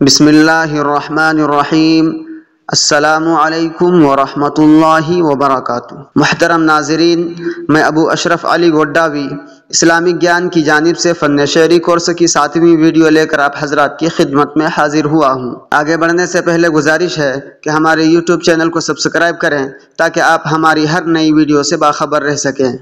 बिस्मिल्लाहिर्रहमानिर्रहीम। अस्सलामु अलैकुम वरहमतुल्लाहि वबरकातुह। मुहतरम नाज़रीन, मैं अबू अशरफ अली गोड्डावी इस्लामिक ज्ञान की जानिब से फ़न शेरी कोर्स की 7वीं वीडियो लेकर आप हजरात की खिदमत में हाजिर हुआ हूँ। आगे बढ़ने से पहले गुजारिश है कि हमारे यूट्यूब चैनल को सब्सक्राइब करें ताकि आप हमारी हर नई वीडियो से बाखबर रह सकें।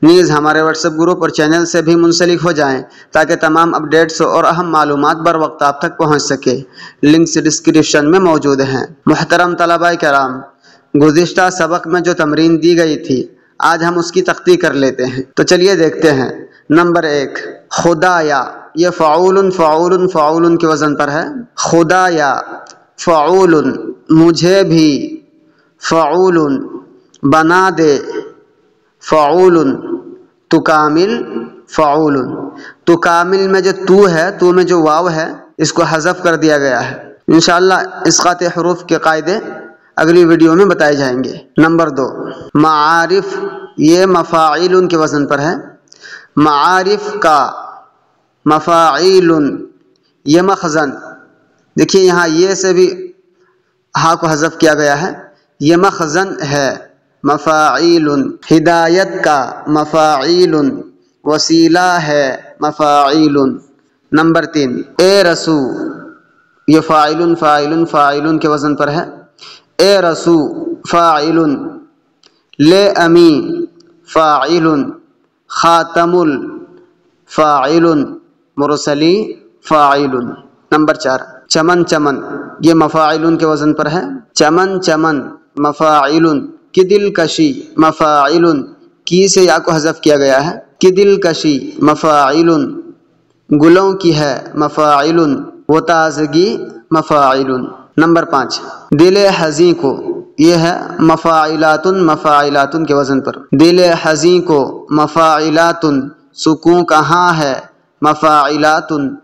नीज़ हमारे व्हाट्सएप ग्रुप और चैनल से भी मुंसलिक हो जाएं ताकि तमाम अपडेट्स और अहम मालूमात बर वक्त आप तक पहुँच सके। लिंक्स डिस्क्रिप्शन में मौजूद हैं। मुहतरम तलबाए कराम, गुज़िश्ता सबक में जो तमरीन दी गई थी आज हम उसकी तख्ती कर लेते हैं। तो चलिए देखते हैं। नंबर 1, खुदाया। ये फ़ाउलन फ़ाउलन फ़ाउलन के वज़न पर है। खुदाया फ़ाउलन, मुझे भी। फ़ाउलन, बना दे। फ़ाउलन, तुकामिल। फ़ाउलन, तुकामिल में जो तू है, तू में जो वाव है, इसको हज़फ कर दिया गया है। इंशाअल्लाह इसक़ात हुरूफ के कायदे अगली वीडियो में बताए जाएंगे। नंबर 2, माआरिफ। ये मफ़ाइलुन के वज़न पर है। माआरिफ का मफ़ाइलुन, ये मखज़न। देखिए यहाँ ये से भी हा को हज़फ किया गया है। ये मखज़न है। मफ़ाइलुन, हिदायत का मफ़ाइलुन, वसीला है मफ़ाइलुन। नंबर 3, ए रसू। ये फ़ाइलुन फ़ाइलुन फ़ाइलुन के वज़न पर है। ए रसू फ़ाइलुन, ले अमी फ़ाइलुन, ख़ातमुल फ़ाइलुन, मुरसली फ़ाइलुन। नंबर 4, चमन चमन। ये मफ़ाइलुन के वज़न पर है। चमन चमन मफ़ाइलुन, कि दिलकशी मफ़ाइलुन, की से या को हज़फ किया गया है। कि दिलकशी मफ़ाइलुन, गुलों की है मफ़ाइलुन, वो ताज़गी मफ़ाइलुन। नंबर 5, दिल हज़ीं को। ये है मफ़ाइलातुन मफ़ाइलातुन के वज़न पर। दिल हज़ीं को मफ़ाइलातुन, सुकून कहाँ है मफ़ाइलातुन,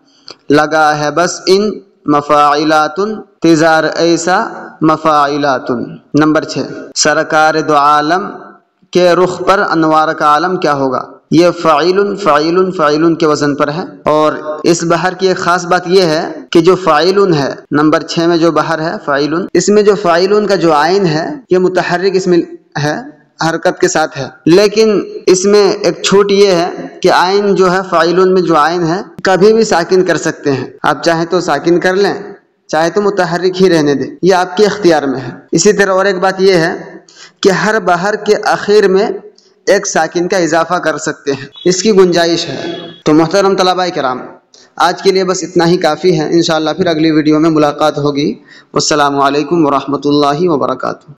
लगा है बस इन मफ़ाइलातुन, तिजार ऐसा मफ़ाइलातुन। नंबर 6, सरकार दो आलम के रुख पर अनवार का आलम क्या होगा। ये फ़ाइलुन फ़ाइलुन फ़ाइलुन के वज़न पर है। और इस बहर की एक ख़ास बात यह है कि जो फ़ाइलुन है, नंबर 6 में जो बहर है फ़ाइलुन, इसमें जो फ़ाइलुन का जो आइन है ये मुतहर्रिक इसमें है, हरकत के साथ है। लेकिन इसमें एक छूट ये है कि आइन जो है, फ़ाइलुन में जो आइन है, कभी भी साकिन कर सकते हैं। आप चाहे तो साकिन कर लें, चाहे तो मुतहर्रिक ही रहने दें, ये आपके इख्तियार में है। इसी तरह और एक बात यह है कि हर बहर के आखिर में एक साकिन का इजाफा कर सकते हैं, इसकी गुंजाइश है। तो मोहतरम तलबाए किराम, आज के लिए बस इतना ही काफ़ी है। इंशाअल्लाह फिर अगली वीडियो में मुलाकात होगी। वस्सलामु अलैकुम वरहमतुल्लाहि वबरकातुहू।